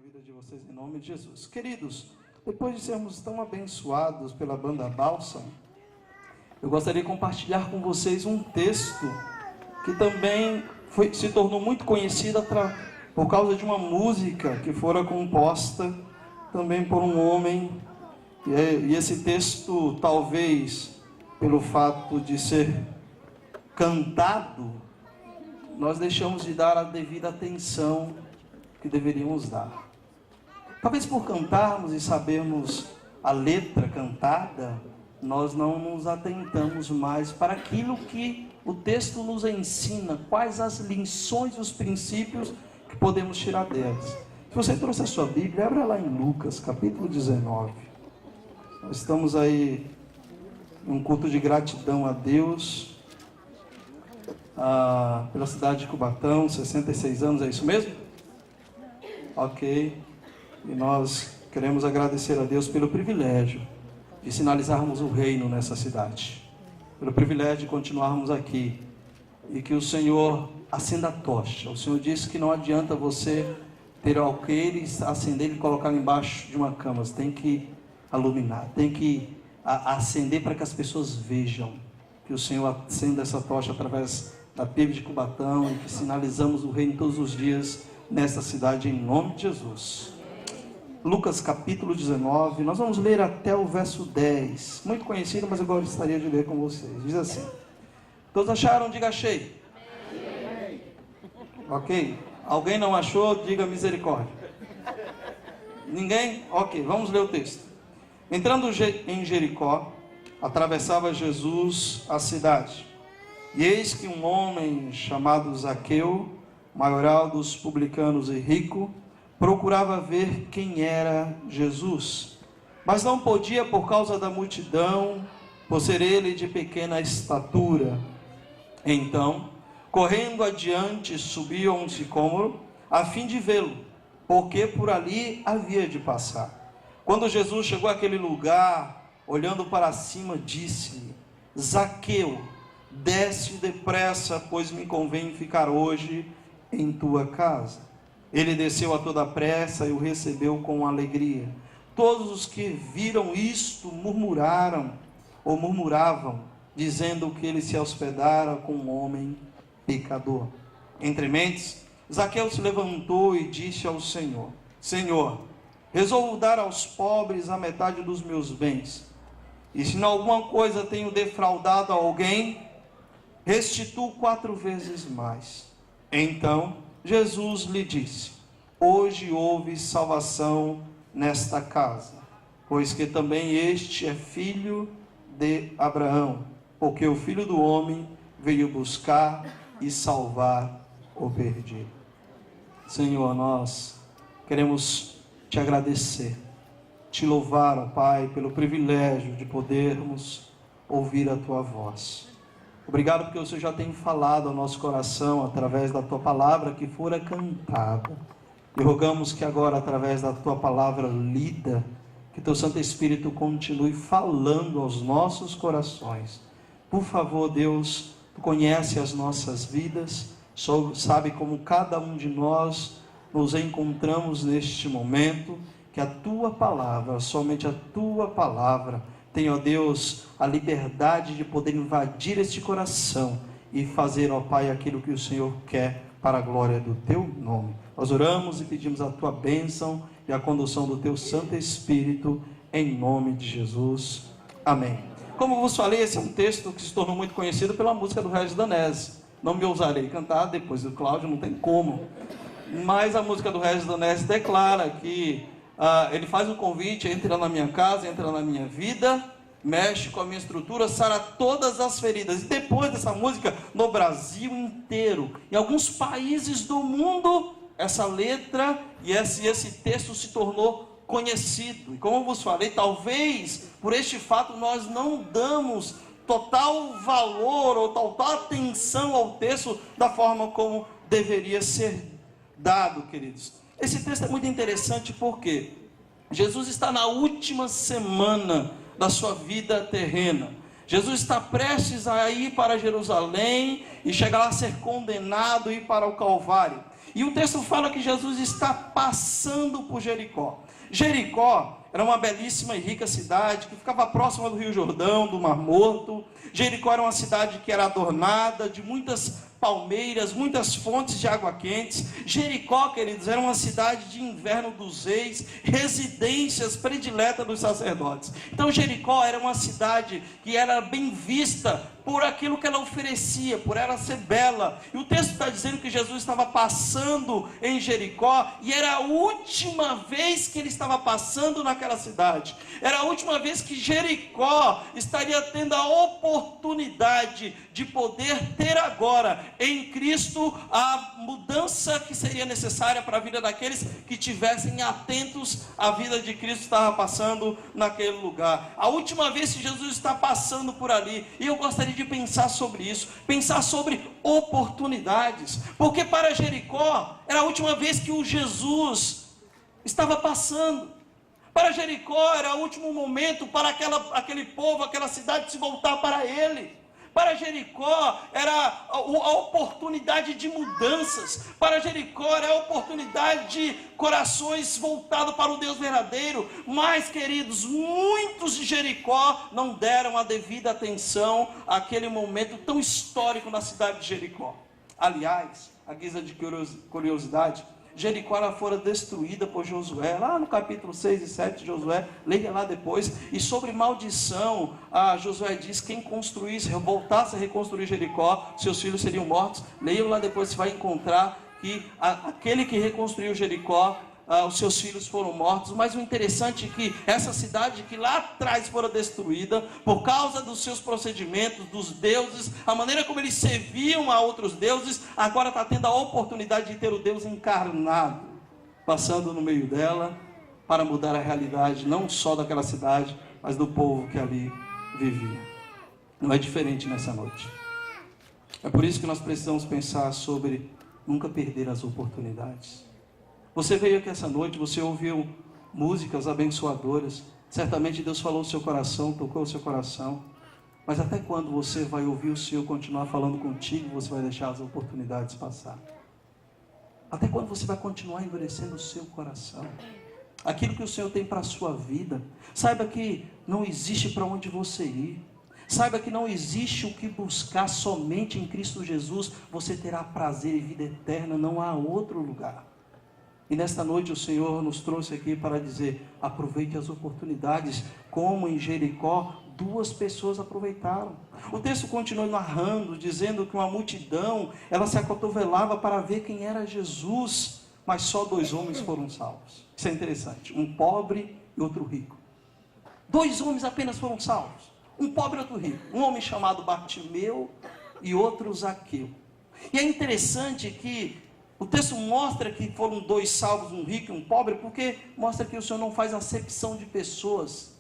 vida de vocês em nome de Jesus. Queridos, depois de sermos tão abençoados pela banda Bálsamo, eu gostaria de compartilhar com vocês um texto que também se tornou muito conhecido por causa de uma música que fora composta também por um homem. E esse texto, talvez pelo fato de ser cantado, nós deixamos de dar a devida atenção que deveríamos dar. Talvez por cantarmos e sabermos a letra cantada, nós não nos atentamos mais para aquilo que o texto nos ensina, quais as lições e os princípios que podemos tirar delas. Se você trouxe a sua Bíblia, abra lá em Lucas, capítulo 19. Nós estamos aí em um culto de gratidão a Deus, pela cidade de Cubatão, 66 anos, é isso mesmo? Ok. E nós queremos agradecer a Deus pelo privilégio de sinalizarmos o reino nessa cidade, pelo privilégio de continuarmos aqui, e que o Senhor acenda a tocha. O Senhor disse que não adianta você ter alqueire, acender e colocar embaixo de uma cama. Você tem que iluminar, tem que acender para que as pessoas vejam. Que o Senhor acenda essa tocha através da PIB de Cubatão, e que sinalizamos o reino todos os dias nesta cidade, em nome de Jesus. Lucas capítulo 19, nós vamos ler até o verso 10, muito conhecido, mas eu gostaria de ler com vocês. Diz assim: todos acharam? Diga achei. Ok? Alguém não achou? Diga misericórdia. Ninguém? Ok, vamos ler o texto. Entrando em Jericó, atravessava Jesus a cidade, e eis que um homem chamado Zaqueu, maioral dos publicanos e rico, procurava ver quem era Jesus, mas não podia por causa da multidão, por ser ele de pequena estatura. Então, correndo adiante, subiu a um sicômoro, a fim de vê-lo, porque por ali havia de passar. Quando Jesus chegou àquele lugar, olhando para cima, disse-lhe: Zaqueu, desce depressa, pois me convém ficar hoje em tua casa. Ele desceu a toda pressa e o recebeu com alegria. Todos os que viram isto murmuravam, dizendo que ele se hospedara com um homem pecador. Entre mentes, Zaqueu se levantou e disse ao Senhor: Senhor, resolvo dar aos pobres a metade dos meus bens, e se em alguma coisa tenho defraudado a alguém, restituo 4 vezes mais. Então Jesus lhe disse: hoje houve salvação nesta casa, pois que também este é filho de Abraão, porque o Filho do Homem veio buscar e salvar o perdido. Senhor, nós queremos te agradecer, te louvar, ó Pai, pelo privilégio de podermos ouvir a tua voz. Obrigado porque o Senhor já tem falado ao nosso coração através da tua palavra que fora cantada. E rogamos que agora, através da tua palavra lida, que teu Santo Espírito continue falando aos nossos corações. Por favor, Deus, tu conhece as nossas vidas, sabe como cada um de nós nos encontramos neste momento, que a tua palavra, somente a tua palavra, tenha, ó Deus, a liberdade de poder invadir este coração e fazer, ó Pai, aquilo que o Senhor quer para a glória do teu nome. Nós oramos e pedimos a tua bênção e a condução do teu Santo Espírito, em nome de Jesus. Amém. Como vos falei, esse é um texto que se tornou muito conhecido pela música do Regis Danese. Não me ousarei cantar, depois do Cláudio não tem como. Mas a música do Regis Danese declara que ele faz um convite: entra na minha casa, entra na minha vida, mexe com a minha estrutura, sara todas as feridas. E depois dessa música, no Brasil inteiro, em alguns países do mundo, essa letra e esse texto se tornou conhecido. E como eu vos falei, talvez por este fato nós não damos total valor ou total atenção ao texto da forma como deveria ser dado, queridos. Esse texto é muito interessante porque Jesus está na última semana da sua vida terrena. Jesus está prestes a ir para Jerusalém e chegar lá a ser condenado e ir para o Calvário. E o texto fala que Jesus está passando por Jericó. Jericó era uma belíssima e rica cidade que ficava próxima do Rio Jordão, do Mar Morto. Jericó era uma cidade que era adornada de muitas palmeiras, muitas fontes de água quentes. Jericó, queridos, era uma cidade de inverno dos reis, residências prediletas dos sacerdotes. Então Jericó era uma cidade que era bem vista por aquilo que ela oferecia, por ela ser bela. E o texto está dizendo que Jesus estava passando em Jericó, e era a última vez que ele estava passando naquela cidade. Era a última vez que Jericó estaria tendo a oportunidade de poder ter agora em Cristo a mudança que seria necessária para a vida daqueles que tivessem atentos à vida de Cristo estava passando naquele lugar. A última vez que Jesus está passando por ali, e eu gostaria de pensar sobre isso, pensar sobre oportunidades, porque para Jericó era a última vez que o Jesus estava passando. Para Jericó era o último momento para aquele povo, aquela cidade se voltar para ele. Para Jericó era a oportunidade de mudanças. Para Jericó era a oportunidade de corações voltados para o Deus verdadeiro. Mas, queridos, muitos de Jericó não deram a devida atenção àquele momento tão histórico na cidade de Jericó. Aliás, a guisa de curiosidade, Jericó ela fora destruída por Josué, lá no capítulo 6 e 7 de Josué, leia lá depois. E sobre maldição, Josué diz: quem construísse, voltasse a reconstruir Jericó, seus filhos seriam mortos. Leiam lá depois, você vai encontrar que aquele que reconstruiu Jericó, os seus filhos foram mortos. Mas o interessante é que essa cidade que lá atrás fora destruída, por causa dos seus procedimentos, dos deuses, a maneira como eles serviam a outros deuses, agora está tendo a oportunidade de ter o Deus encarnado, passando no meio dela, para mudar a realidade, não só daquela cidade, mas do povo que ali vivia. Não é diferente nessa noite. É por isso que nós precisamos pensar sobre nunca perder as oportunidades. Você veio aqui essa noite, você ouviu músicas abençoadoras, certamente Deus falou no seu coração, tocou o seu coração, mas até quando você vai ouvir o Senhor continuar falando contigo, você vai deixar as oportunidades passar? Até quando você vai continuar endurecendo o seu coração? Aquilo que o Senhor tem para a sua vida, saiba que não existe para onde você ir, saiba que não existe o que buscar, somente em Cristo Jesus você terá prazer e vida eterna, não há outro lugar. E nesta noite o Senhor nos trouxe aqui para dizer: aproveite as oportunidades, como em Jericó 2 pessoas aproveitaram. O texto continua narrando, dizendo que uma multidão, ela se acotovelava para ver quem era Jesus, mas só 2 homens foram salvos. Isso é interessante, um pobre e outro rico. 2 homens apenas foram salvos, um pobre e outro rico, um homem chamado Bartimeu e outro Zaqueu. E é interessante que o texto mostra que foram 2 salvos, um rico e um pobre, porque mostra que o Senhor não faz acepção de pessoas.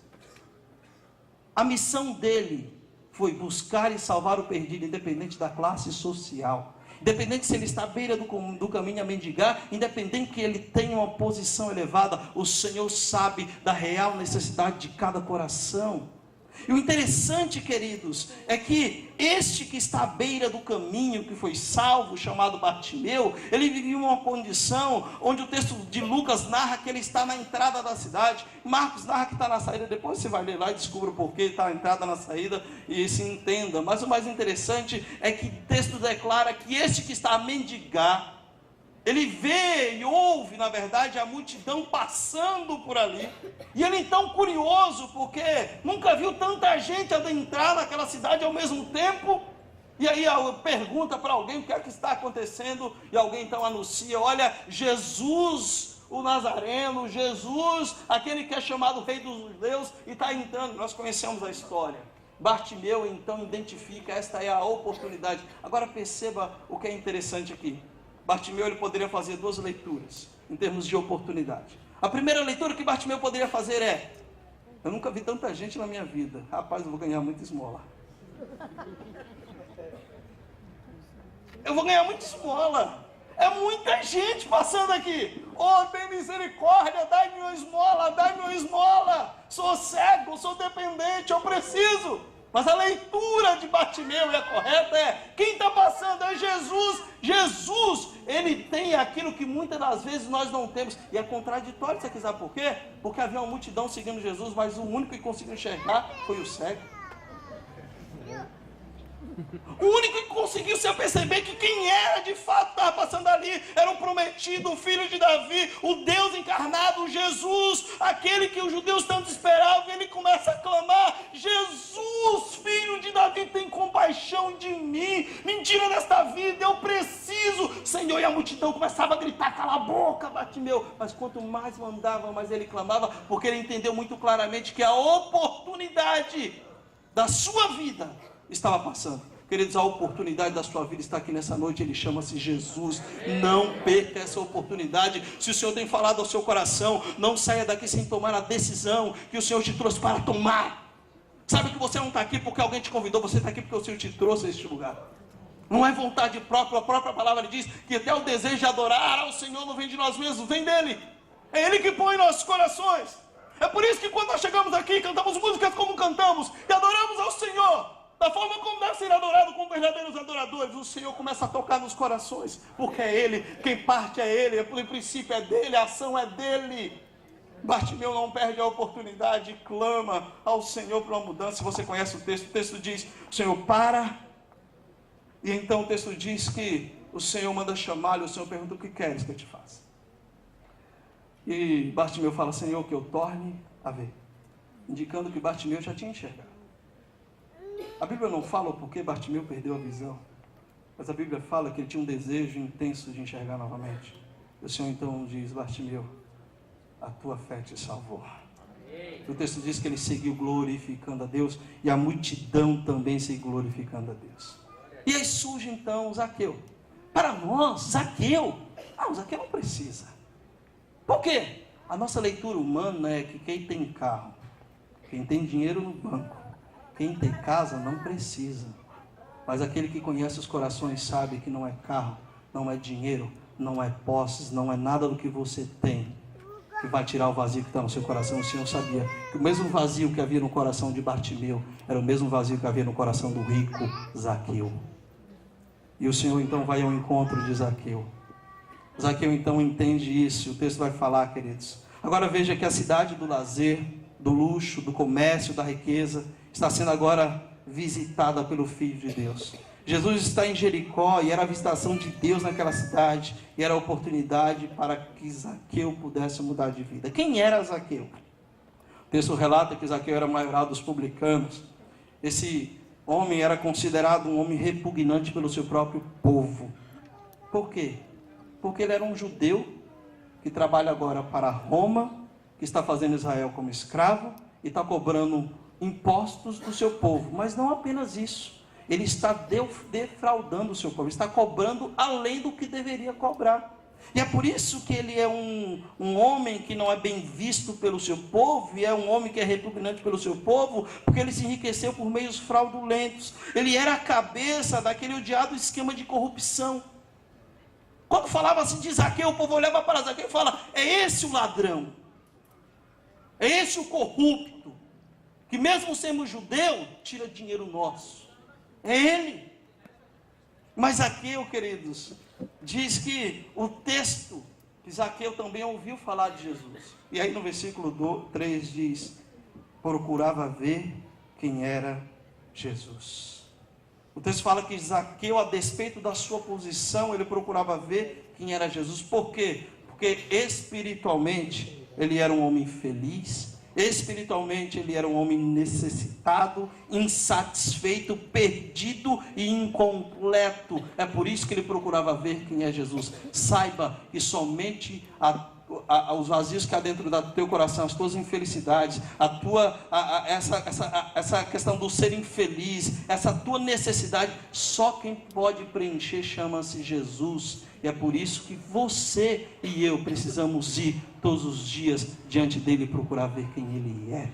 A missão dele foi buscar e salvar o perdido, independente da classe social, independente se ele está à beira do caminho a mendigar, independente que ele tenha uma posição elevada, o Senhor sabe da real necessidade de cada coração. E o interessante, queridos, é que este que está à beira do caminho, que foi salvo, chamado Bartimeu, ele vivia uma condição onde o texto de Lucas narra que ele está na entrada da cidade, Marcos narra que está na saída. Depois você vai ler lá e descubra o porquê está na entrada, na saída, e se entenda. Mas o mais interessante é que o texto declara que este que está a mendigar, ele vê e ouve, na verdade, a multidão passando por ali. E ele então curioso, porque nunca viu tanta gente adentrar naquela cidade ao mesmo tempo. E aí pergunta para alguém o que é que está acontecendo. E alguém então anuncia: olha, Jesus o Nazareno, Jesus, aquele que é chamado Rei dos Judeus, e está entrando. Nós conhecemos a história. Bartimeu então identifica: esta é a oportunidade. Agora perceba o que é interessante aqui. Bartimeu ele poderia fazer 2 leituras em termos de oportunidade. A primeira leitura que Bartimeu poderia fazer é: eu nunca vi tanta gente na minha vida, rapaz, eu vou ganhar muita esmola. Eu vou ganhar muita esmola. É muita gente passando aqui. Oh, tem misericórdia, dai-me uma esmola, dai-me uma esmola. Sou cego, sou dependente, eu preciso. Mas a leitura de Bartimeu, e a correta, é: quem está passando é Jesus. Jesus, ele tem aquilo que muitas das vezes nós não temos. E é contraditório, você quer saber por quê? Porque havia uma multidão seguindo Jesus, mas o único que conseguiu enxergar foi o cego. O único que conseguiu se aperceber que quem era de fato estava passando ali era o prometido, o filho de Davi, o Deus encarnado, Jesus, aquele que os judeus tanto esperavam. E ele começa a clamar: Jesus, filho de Davi, tem compaixão de mim, me tira desta vida, eu preciso, Senhor. E a multidão começava a gritar: cala a boca, Bartimeu. Mas quanto mais mandava, mais ele clamava, porque ele entendeu muito claramente que a oportunidade da sua vida estava passando. Queridos, a oportunidade da sua vida está aqui nessa noite. Ele chama-se Jesus. Não perca essa oportunidade. Se o Senhor tem falado ao seu coração, não saia daqui sem tomar a decisão que o Senhor te trouxe para tomar. Sabe que você não está aqui porque alguém te convidou, você está aqui porque o Senhor te trouxe a este lugar. Não é vontade própria. A própria palavra diz que até o desejo de adorar ao Senhor não vem de nós mesmos, vem dele. É Ele que põe em nossos corações. É por isso que quando nós chegamos aqui, cantamos músicas como cantamos e adoramos ao Senhor da forma como deve ser adorado, como verdadeiros adoradores. O Senhor começa a tocar nos corações, porque é Ele, quem parte é Ele, o princípio é dEle, a ação é dEle. Bartimeu não perde a oportunidade, clama ao Senhor por uma mudança. Você conhece o texto diz: o Senhor para, e então o texto diz que o Senhor manda chamá-lo, e o Senhor pergunta: o que queres que eu te faça? E Bartimeu fala: Senhor, que eu torne a ver, indicando que Bartimeu já tinha enxergado. A Bíblia não fala o porquê Bartimeu perdeu a visão, mas a Bíblia fala que ele tinha um desejo intenso de enxergar novamente. E o Senhor então diz: Bartimeu, a tua fé te salvou. O texto diz que ele seguiu glorificando a Deus, e a multidão também seguiu glorificando a Deus. E aí surge então Zaqueu. Para nós, Zaqueu, o Zaqueu não precisa. Por quê? A nossa leitura humana é que quem tem carro, quem tem dinheiro no banco, quem tem casa não precisa. Mas aquele que conhece os corações sabe que não é carro, não é dinheiro, não é posses, não é nada do que você tem que vai tirar o vazio que está no seu coração. O Senhor sabia que o mesmo vazio que havia no coração de Bartimeu era o mesmo vazio que havia no coração do rico Zaqueu. E o Senhor então vai ao encontro de Zaqueu. Zaqueu então entende isso. O texto vai falar, queridos. Agora veja que a cidade do lazer, do luxo, do comércio, da riqueza, está sendo agora visitada pelo Filho de Deus. Jesus está em Jericó e era a visitação de Deus naquela cidade, e era a oportunidade para que Zaqueu pudesse mudar de vida. Quem era Zaqueu? O texto relata que Zaqueu era o maioral dos publicanos. Esse homem era considerado um homem repugnante pelo seu próprio povo. Por quê? Porque ele era um judeu que trabalha agora para Roma, que está fazendo Israel como escravo e está cobrando impostos do seu povo. Mas não apenas isso, ele está defraudando o seu povo, está cobrando além do que deveria cobrar. E é por isso que ele é um homem que não é bem visto pelo seu povo, e é um homem que é repugnante pelo seu povo, porque ele se enriqueceu por meios fraudulentos. Ele era a cabeça daquele odiado esquema de corrupção. Quando falava assim de Zaqueu, o povo olhava para Zaqueu e falava: é esse o ladrão, é esse o corrupto, que mesmo sendo judeu, tira dinheiro nosso. É ele. Mas Zaqueu, queridos, diz que o texto, que Zaqueu também ouviu falar de Jesus. E aí no versículo 3 diz: procurava ver quem era Jesus. O texto fala que Zaqueu, a despeito da sua posição, ele procurava ver quem era Jesus. Por quê? Porque espiritualmente ele era um homem feliz, espiritualmente ele era um homem necessitado, insatisfeito, perdido e incompleto. É por isso que ele procurava ver quem é Jesus. Saiba que somente os vazios que há dentro do teu coração, as tuas infelicidades, essa questão do ser infeliz, essa tua necessidade, só quem pode preencher chama-se Jesus. E é por isso que você e eu precisamos ir todos os dias diante dele e procurar ver quem ele é.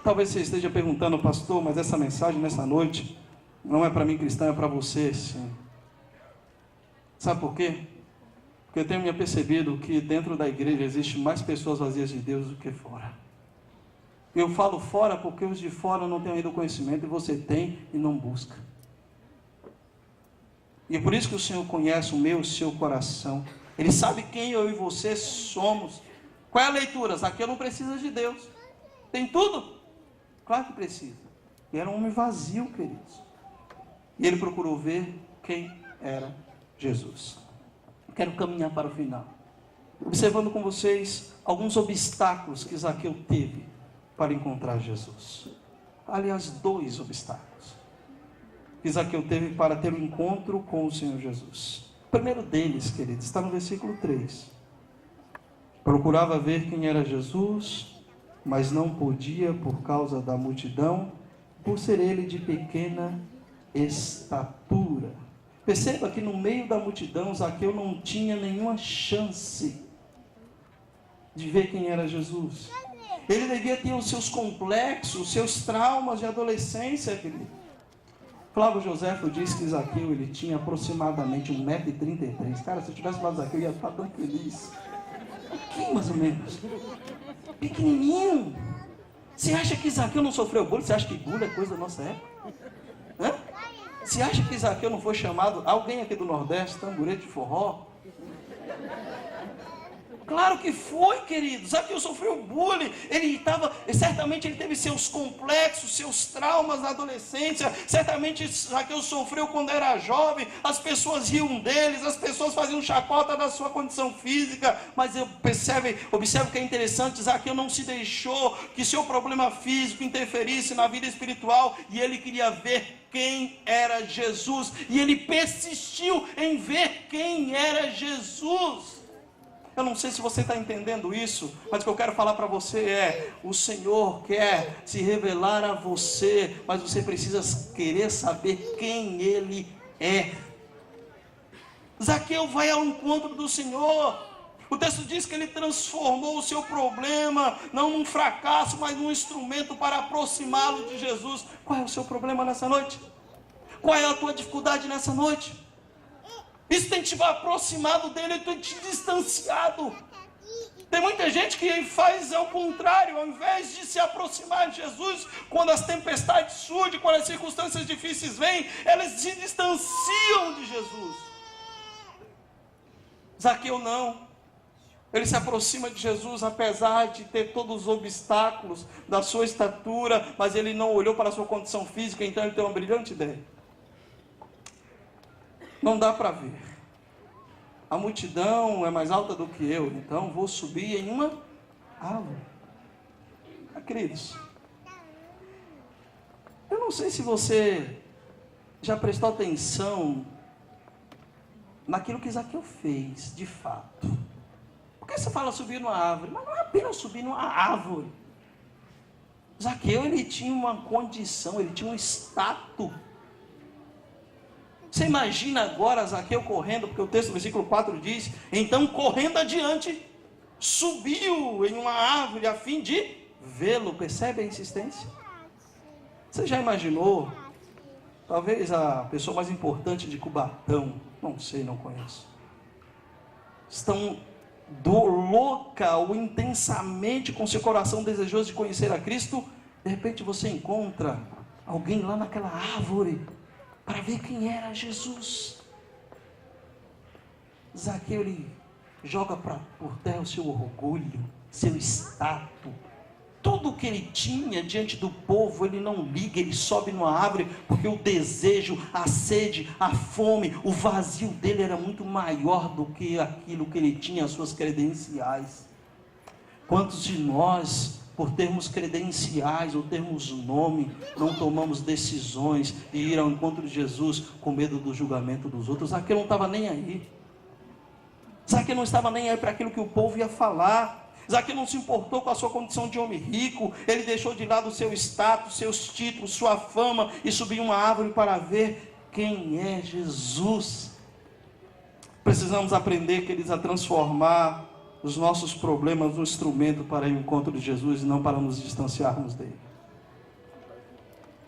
Talvez você esteja perguntando: pastor, mas essa mensagem nessa noite não é para mim cristã, é para você. Sim. Sabe por quê? Porque eu tenho me apercebido que dentro da igreja existe mais pessoas vazias de Deus do que fora. Eu falo fora porque os de fora não têm ainda o conhecimento, e você tem e não busca. E é por isso que o Senhor conhece o meu e o seu coração. Ele sabe quem eu e você somos. Qual é a leitura? Zaqueu não precisa de Deus. Tem tudo? Claro que precisa. E era um homem vazio, queridos. E ele procurou ver quem era Jesus. Quero caminhar para o final, observando com vocês alguns obstáculos que Zaqueu teve para encontrar Jesus. Aliás, 2 obstáculos que Zaqueu teve para ter um encontro com o Senhor Jesus. O primeiro deles, queridos, está no versículo 3. Procurava ver quem era Jesus, mas não podia por causa da multidão, por ser ele de pequena estatura. Perceba que no meio da multidão, Zaqueu não tinha nenhuma chance de ver quem era Jesus. Ele devia ter os seus complexos, os seus traumas de adolescência, querido. Flávio Joséfo diz que Zaqueu, ele tinha aproximadamente 1,33 m. Cara, se eu tivesse falado Zaqueu, eu ia estar tão feliz. Aqui, mais ou menos. Pequenininho. Você acha que Zaqueu não sofreu bullying? Você acha que bullying é coisa da nossa época? Hã? Você acha que Zaqueu não foi chamado, alguém aqui do Nordeste, tamborete de forró? Claro que foi, querido. Zaqueu sofreu bullying. Certamente ele teve seus complexos, seus traumas na adolescência. Certamente Zaqueu sofreu quando era jovem. As pessoas riam deles, as pessoas faziam chacota da sua condição física. Mas observe que é interessante, Zaqueu não se deixou que seu problema físico interferisse na vida espiritual. E ele queria ver quem era Jesus. E ele persistiu em ver quem era Jesus. Eu não sei se você está entendendo isso, mas o que eu quero falar para você é: o Senhor quer se revelar a você, mas você precisa querer saber quem Ele é. Zaqueu vai ao encontro do Senhor. O texto diz que ele transformou o seu problema, não num fracasso, mas num instrumento para aproximá-lo de Jesus. Qual é o seu problema nessa noite? Qual é a tua dificuldade nessa noite? Isso tem te aproximado dele, tem te distanciado. Tem muita gente que faz ao contrário, ao invés de se aproximar de Jesus, quando as tempestades surgem, quando as circunstâncias difíceis vêm, elas se distanciam de Jesus. Zaqueu não. Ele se aproxima de Jesus, apesar de ter todos os obstáculos da sua estatura, mas ele não olhou para a sua condição física, então ele tem uma brilhante ideia. Não dá para ver. A multidão é mais alta do que eu, então vou subir em uma árvore. Queridos, eu não sei se você já prestou atenção naquilo que Zaqueu fez, de fato. Porque você fala subir numa árvore, mas não é apenas subir numa árvore. Zaqueu, ele tinha uma condição, ele tinha um status. Você imagina agora Zaqueu correndo, porque o texto do versículo 4 diz: então correndo adiante, subiu em uma árvore a fim de vê-lo. Percebe a insistência? Você já imaginou, talvez a pessoa mais importante de Cubatão, não sei, não conheço, estão louca ou intensamente com seu coração desejoso de conhecer a Cristo, de repente você encontra alguém lá naquela árvore, para ver quem era Jesus. Zaqueu, ele joga por terra o seu orgulho, seu status, tudo o que ele tinha diante do povo, ele não liga, ele sobe numa árvore, porque o desejo, a sede, a fome, o vazio dele era muito maior do que aquilo que ele tinha, as suas credenciais. Quantos de nós, por termos credenciais ou termos nome, não tomamos decisões de ir ao encontro de Jesus com medo do julgamento dos outros? Zaqueu não estava nem aí. Zaqueu não estava nem aí para aquilo que o povo ia falar. Zaqueu não se importou com a sua condição de homem rico. Ele deixou de lado o seu status, seus títulos, sua fama, e subiu uma árvore para ver quem é Jesus. Precisamos aprender, queridos, a transformar os nossos problemas no instrumento para o encontro de Jesus e não para nos distanciarmos dele.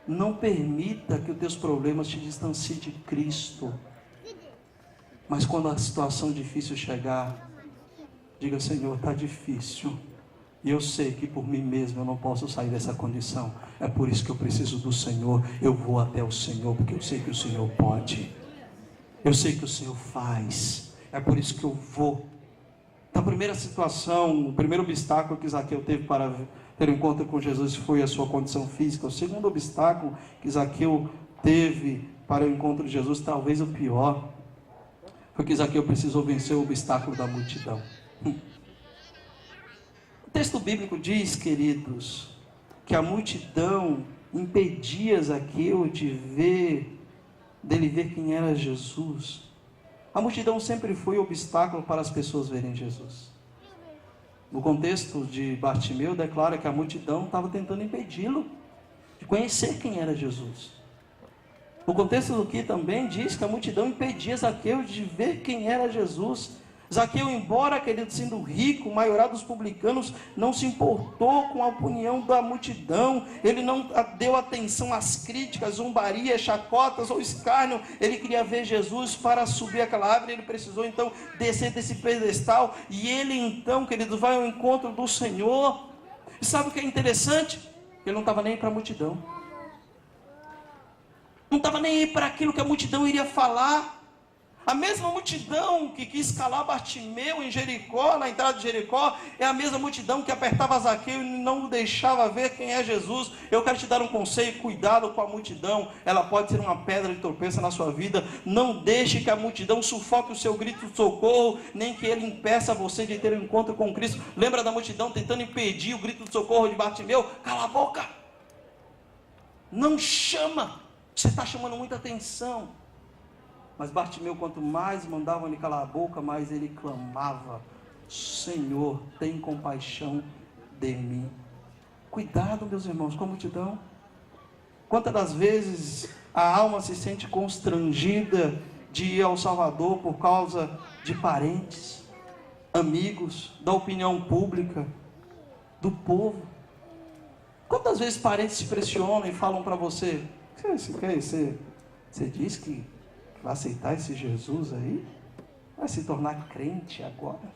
Não permita que os teus problemas te distanciem de Cristo. Mas quando a situação difícil chegar, diga: Senhor, está difícil. E eu sei que por mim mesmo eu não posso sair dessa condição. É por isso que eu preciso do Senhor. Eu vou até o Senhor, porque eu sei que o Senhor pode. Eu sei que o Senhor faz, é por isso que eu vou. A primeira situação, o primeiro obstáculo que Zaqueu teve para ter um encontro com Jesus foi a sua condição física. O segundo obstáculo que Zaqueu teve para o encontro de Jesus, talvez o pior, foi que Zaqueu precisou vencer o obstáculo da multidão. O texto bíblico diz, queridos, que a multidão impedia Zaqueu dele ver quem era Jesus. A multidão sempre foi obstáculo para as pessoas verem Jesus. No contexto de Bartimeu, declara que a multidão estava tentando impedi-lo de conhecer quem era Jesus. No contexto do que também diz que a multidão impedia Zaqueu de ver quem era Jesus. Zaqueu, embora querido, sendo rico, o maioral dos publicanos, não se importou com a opinião da multidão. Ele não deu atenção às críticas, zombarias, chacotas ou escárnio. Ele queria ver Jesus. Para subir aquela árvore, ele precisou então descer desse pedestal. E ele então, querido, vai ao encontro do Senhor. E sabe o que é interessante? Ele não estava nem aí para a multidão. Não estava nem aí para aquilo que a multidão iria falar. A mesma multidão que quis calar Bartimeu em Jericó, na entrada de Jericó, é a mesma multidão que apertava Zaqueu e não o deixava ver quem é Jesus. Eu quero te dar um conselho: cuidado com a multidão, ela pode ser uma pedra de tropeço na sua vida. Não deixe que a multidão sufoque o seu grito de socorro, nem que ele impeça você de ter um encontro com Cristo. Lembra da multidão tentando impedir o grito de socorro de Bartimeu? Cala a boca, não chama, você está chamando muita atenção. Mas Bartimeu, quanto mais mandavam ele calar a boca, mais ele clamava: Senhor, tem compaixão de mim. Cuidado, meus irmãos, com a multidão. Quantas das vezes a alma se sente constrangida de ir ao Salvador por causa de parentes, amigos, da opinião pública, do povo? Quantas vezes parentes se pressionam e falam para você: você diz que vai aceitar esse Jesus aí? Vai se tornar crente agora?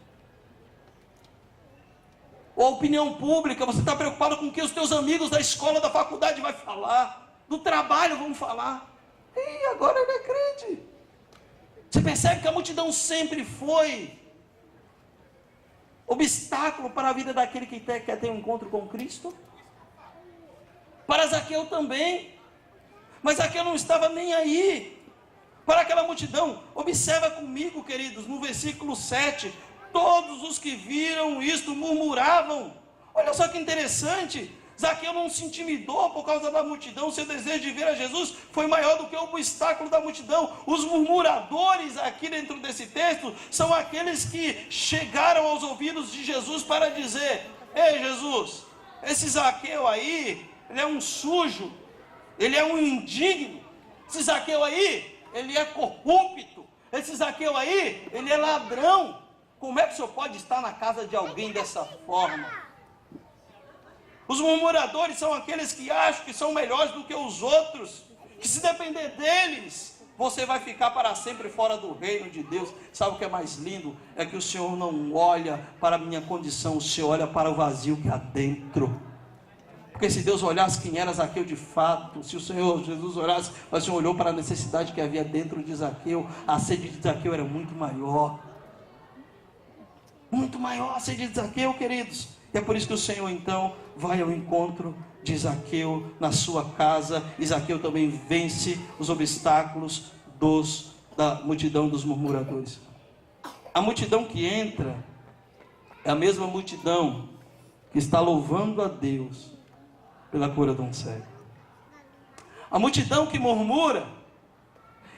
Ou a opinião pública, você está preocupado com o que os teus amigos da escola, da faculdade vai falar, do trabalho vão falar. E agora ele é crente. Você percebe que a multidão sempre foi obstáculo para a vida daquele que quer ter um encontro com Cristo? Para Zaqueu também. Mas Zaqueu não estava nem aí para aquela multidão. Observa comigo, queridos, no versículo 7, todos os que viram isto murmuravam. Olha só que interessante, Zaqueu não se intimidou por causa da multidão. Seu desejo de ver a Jesus foi maior do que o obstáculo da multidão. Os murmuradores aqui dentro desse texto são aqueles que chegaram aos ouvidos de Jesus para dizer: ei Jesus, esse Zaqueu aí, ele é um sujo, ele é um indigno, esse Zaqueu aí, ele é corrupto, esse Zaqueu aí, ele é ladrão. Como é que o senhor pode estar na casa de alguém dessa forma? Os murmuradores são aqueles que acham que são melhores do que os outros, que se depender deles, você vai ficar para sempre fora do reino de Deus. Sabe o que é mais lindo? É que o Senhor não olha para a minha condição, o Senhor olha para o vazio que há dentro. Porque se Deus olhasse quem era Zaqueu de fato, se o Senhor Jesus olhasse, o Senhor olhou para a necessidade que havia dentro de Zaqueu, a sede de Zaqueu era muito maior. Muito maior a sede de Zaqueu, queridos. E é por isso que o Senhor então vai ao encontro de Zaqueu na sua casa. E Zaqueu também vence os obstáculos da multidão dos murmuradores. A multidão que entra é a mesma multidão que está louvando a Deus pela cura de um cego. A multidão que murmura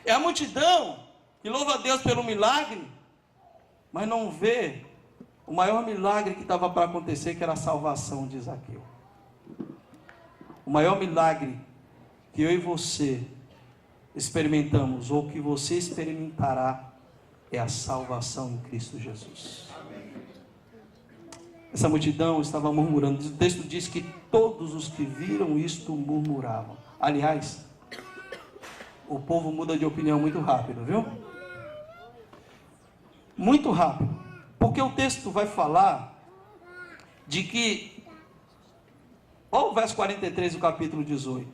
é a multidão que louva a Deus pelo milagre, mas não vê o maior milagre que estava para acontecer, que era a salvação de Zaqueu. O maior milagre que eu e você experimentamos, ou que você experimentará, é a salvação em Cristo Jesus. Essa multidão estava murmurando. O texto diz que todos os que viram isto murmuravam. Aliás, o povo muda de opinião muito rápido, viu? Muito rápido. Porque o texto vai falar de que, olha o verso 43 do capítulo 18.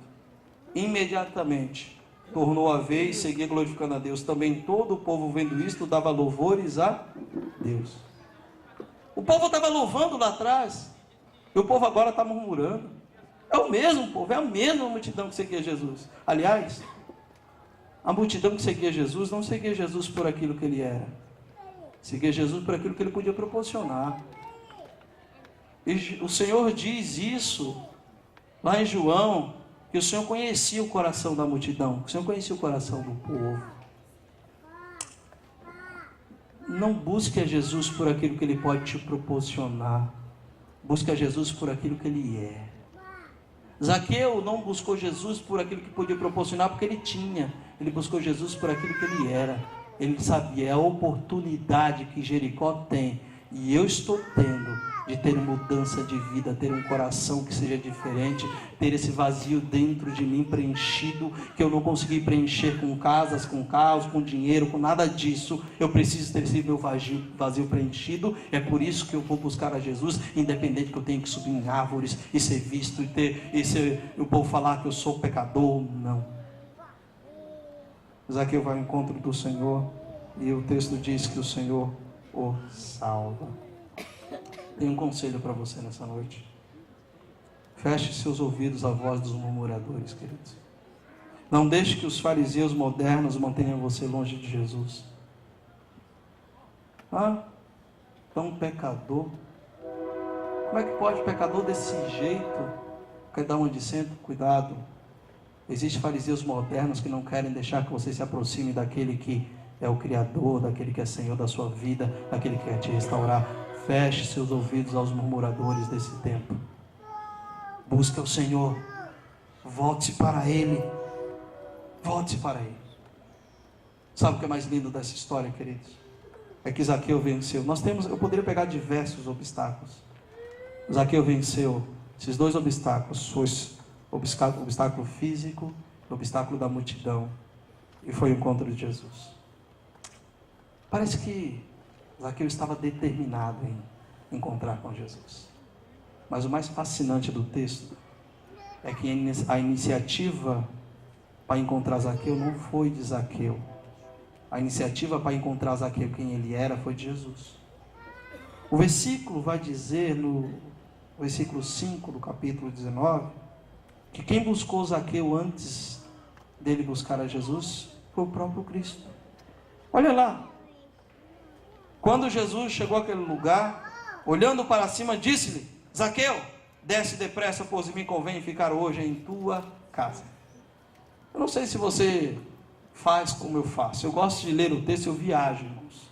Imediatamente, tornou a ver e seguia glorificando a Deus. Também todo o povo, vendo isto, dava louvores a Deus. O povo estava louvando lá atrás, e o povo agora está murmurando. É o mesmo povo, é a mesma multidão que seguia Jesus. Aliás, a multidão que seguia Jesus não seguia Jesus por aquilo que ele era, seguia Jesus por aquilo que ele podia proporcionar. E o Senhor diz isso lá em João, que o Senhor conhecia o coração da multidão, o Senhor conhecia o coração do povo. Não busque a Jesus por aquilo que ele pode te proporcionar, busque a Jesus por aquilo que ele é. Zaqueu não buscou Jesus por aquilo que podia proporcionar, porque ele tinha. Ele buscou Jesus por aquilo que ele era. Ele sabia, é a oportunidade que Jericó tem, e eu estou tendo, de ter mudança de vida, ter um coração que seja diferente, ter esse vazio dentro de mim preenchido, que eu não consegui preencher com casas, com carros, com dinheiro, com nada disso. Eu preciso ter esse meu vazio preenchido. É por isso que eu vou buscar a Jesus, independente que eu tenha que subir em árvores e ser visto, o povo falar que eu sou pecador. Não. Zaqueu vai ao encontro do Senhor, e o texto diz que o Senhor o salva. Tenho um conselho para você nessa noite. Feche seus ouvidos à voz dos murmuradores, queridos. Não deixe que os fariseus modernos mantenham você longe de Jesus. Tão pecador. Como é que pode pecador desse jeito? Quer dar uma de centro? Cuidado. Existem fariseus modernos que não querem deixar que você se aproxime daquele que é o Criador, daquele que é Senhor da sua vida, daquele que quer te restaurar. Feche seus ouvidos aos murmuradores desse tempo. Busque o Senhor. Volte-se para Ele. Volte-se para Ele. Sabe o que é mais lindo dessa história, queridos? É que Zaqueu venceu. Eu poderia pegar diversos obstáculos. Zaqueu venceu esses dois obstáculos. Foi o obstáculo físico, o obstáculo da multidão. E foi o encontro de Jesus. Parece que Zaqueu estava determinado em encontrar com Jesus. Mas o mais fascinante do texto é que a iniciativa para encontrar Zaqueu não foi de Zaqueu. A iniciativa para encontrar Zaqueu, quem ele era, foi de Jesus. O versículo vai dizer, no versículo 5 do capítulo 19, que quem buscou Zaqueu antes dele buscar a Jesus foi o próprio Cristo. Olha lá. Quando Jesus chegou àquele lugar, olhando para cima, disse-lhe: Zaqueu, desce depressa, pois me convém ficar hoje em tua casa. Eu não sei se você faz como eu faço. Eu gosto de ler o texto, eu viajo, irmãos.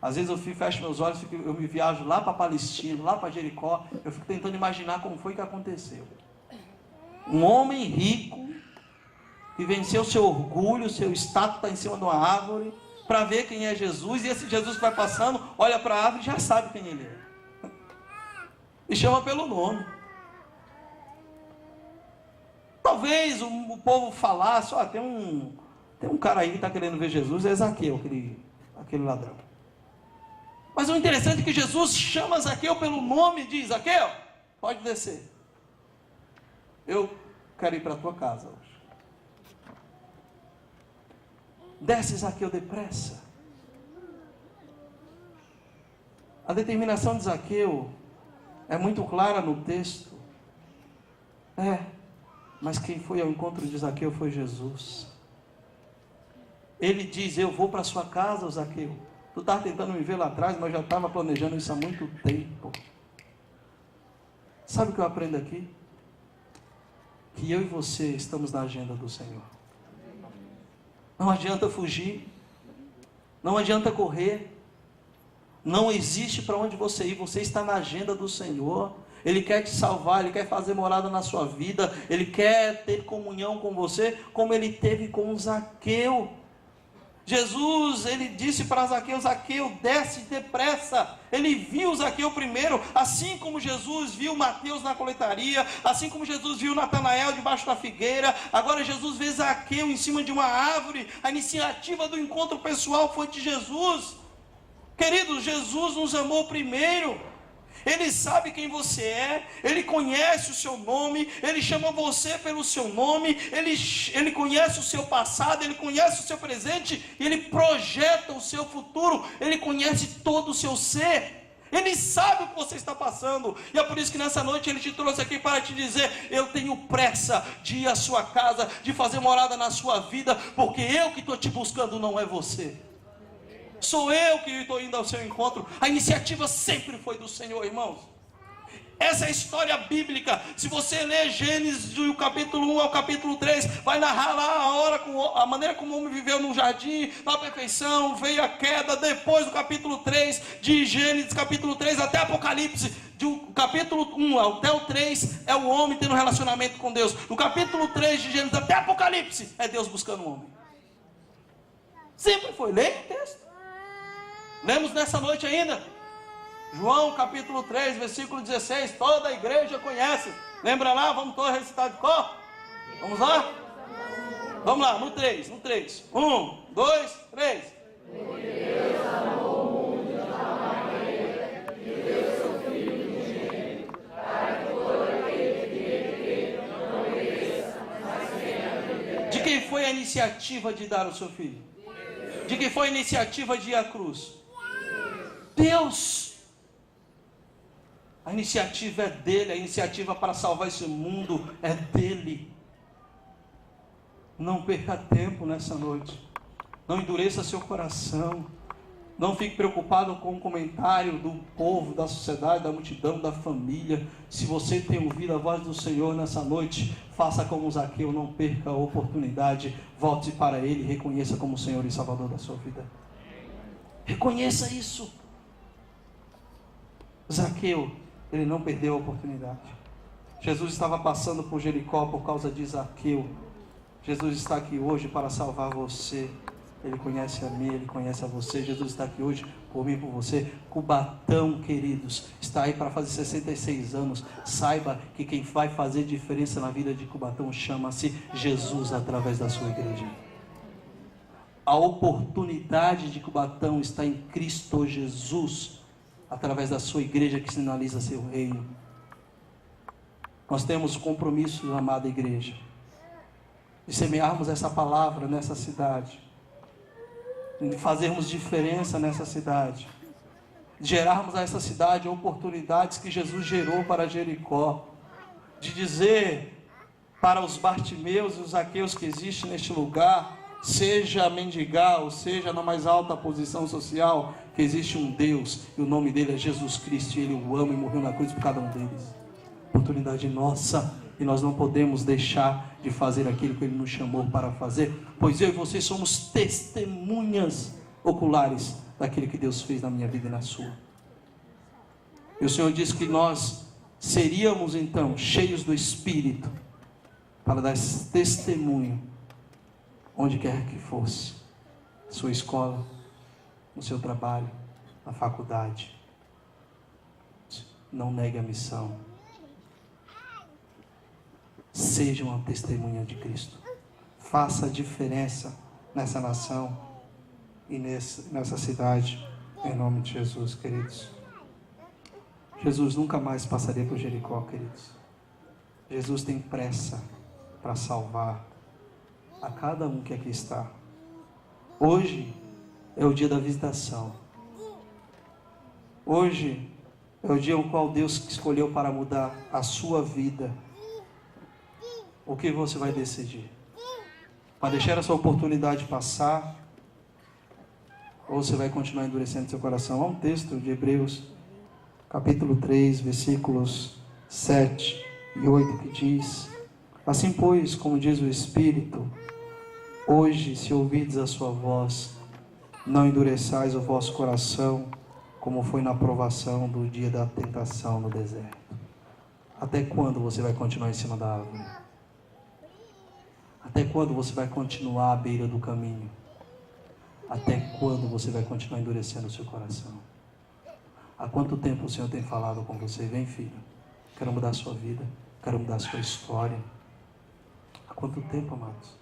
Às vezes eu fecho meus olhos, eu me viajo lá para Palestina, lá para Jericó. Eu fico tentando imaginar como foi que aconteceu. Um homem rico, que venceu seu orgulho, seu status está em cima de uma árvore, para ver quem é Jesus, e esse Jesus que vai passando, olha para a árvore e já sabe quem ele é. E chama pelo nome. Talvez o povo falasse: tem um cara aí que está querendo ver Jesus, é Zaqueu, aquele ladrão. Mas o interessante é que Jesus chama Zaqueu pelo nome e diz: Zaqueu, pode descer. Eu quero ir para a tua casa hoje. Desce, Zaqueu, depressa. A determinação de Zaqueu é muito clara no texto. Mas quem foi ao encontro de Zaqueu foi Jesus. Ele diz: eu vou para a sua casa, Zaqueu. Tu estava tentando me ver lá atrás, mas eu já estava planejando isso há muito tempo. Sabe o que eu aprendo aqui? Que eu e você estamos na agenda do Senhor. Não adianta fugir, não adianta correr, não existe para onde você ir, você está na agenda do Senhor. Ele quer te salvar, Ele quer fazer morada na sua vida, Ele quer ter comunhão com você, como Ele teve com Zaqueu. Jesus, Ele disse para Zaqueu: Zaqueu, desce depressa. Ele viu Zaqueu primeiro, assim como Jesus viu Mateus na coletaria, assim como Jesus viu Natanael debaixo da figueira. Agora Jesus vê Zaqueu em cima de uma árvore. A iniciativa do encontro pessoal foi de Jesus. Queridos, Jesus nos amou primeiro. Ele sabe quem você é, Ele conhece o seu nome, Ele chama você pelo seu nome, Ele conhece o seu passado, Ele conhece o seu presente, Ele projeta o seu futuro, Ele conhece todo o seu ser. Ele sabe o que você está passando, e é por isso que nessa noite Ele te trouxe aqui para te dizer: eu tenho pressa de ir à sua casa, de fazer morada na sua vida, porque eu que estou te buscando, não é você. Sou eu que estou indo ao seu encontro. A iniciativa sempre foi do Senhor, irmãos. Essa é a história bíblica. Se você ler Gênesis do capítulo 1 ao capítulo 3, vai narrar lá a maneira como o homem viveu no jardim, na perfeição, veio a queda. Depois do capítulo 3 de Gênesis, capítulo 3 até Apocalipse, do capítulo 1 até o 3 é o homem tendo um relacionamento com Deus. Do capítulo 3 de Gênesis até Apocalipse é Deus buscando o homem. Sempre foi. Leia o texto. Lemos nessa noite ainda João capítulo 3, versículo 16, toda a igreja conhece. Lembra lá? Vamos todos recitar de cor? Vamos lá? Vamos lá, no 3. 1, 2, 3. Deus amou o mundo de tal maneira que deu seu Filho unigênito, para que todo aquele que nele crê não pereça, mas tenha a vida. De quem foi a iniciativa de dar o seu Filho? De quem foi a iniciativa de ir à cruz? Deus. A iniciativa é dele, a iniciativa para salvar esse mundo é dele. Não perca tempo nessa noite. Não endureça seu coração. Não fique preocupado com o comentário do povo, da sociedade, da multidão, da família. Se você tem ouvido a voz do Senhor nessa noite, faça como Zaqueu, não perca a oportunidade. Volte para Ele e reconheça como o Senhor e Salvador da sua vida. Reconheça isso. Zaqueu, ele não perdeu a oportunidade. Jesus estava passando por Jericó por causa de Zaqueu. Jesus está aqui hoje para salvar você. Ele conhece a mim, Ele conhece a você. Jesus está aqui hoje por mim e por você. Cubatão, queridos, está aí para fazer 66 anos. Saiba que quem vai fazer diferença na vida de Cubatão chama-se Jesus através da sua igreja. A oportunidade de Cubatão está em Cristo Jesus, através da sua igreja que sinaliza seu reino. Nós temos compromisso, amada igreja, de semearmos essa palavra nessa cidade, de fazermos diferença nessa cidade, de gerarmos a essa cidade oportunidades que Jesus gerou para Jericó, de dizer para os Bartimeus e os Zaqueus que existem neste lugar, seja mendigar, ou seja na mais alta posição social, que existe um Deus, e o nome dele é Jesus Cristo, e Ele o ama e morreu na cruz por cada um deles. Oportunidade nossa, e nós não podemos deixar de fazer aquilo que Ele nos chamou para fazer, pois eu e você somos testemunhas oculares daquilo que Deus fez na minha vida e na sua. E o Senhor disse que nós seríamos então cheios do Espírito, para dar testemunho onde quer que fosse, na sua escola, no seu trabalho, na faculdade. Não negue a missão. Seja uma testemunha de Cristo. Faça a diferença nessa nação e nessa cidade, em nome de Jesus, queridos. Jesus nunca mais passaria por Jericó, queridos. Jesus tem pressa para salvar a cada um que aqui está. Hoje é o dia da visitação. Hoje é o dia no qual Deus escolheu para mudar a sua vida. O que você vai decidir? Vai deixar essa oportunidade passar? Ou você vai continuar endurecendo seu coração? Há um texto de Hebreus, capítulo 3, versículos 7 e 8, que diz: assim, pois, como diz o Espírito, hoje, se ouvirdes a sua voz, não endureçais o vosso coração, como foi na provação do dia da tentação no deserto. Até quando você vai continuar em cima da árvore? Até quando você vai continuar à beira do caminho? Até quando você vai continuar endurecendo o seu coração? Há quanto tempo o Senhor tem falado com você? Vem, filho, quero mudar a sua vida, quero mudar a sua história. Há quanto tempo, amados?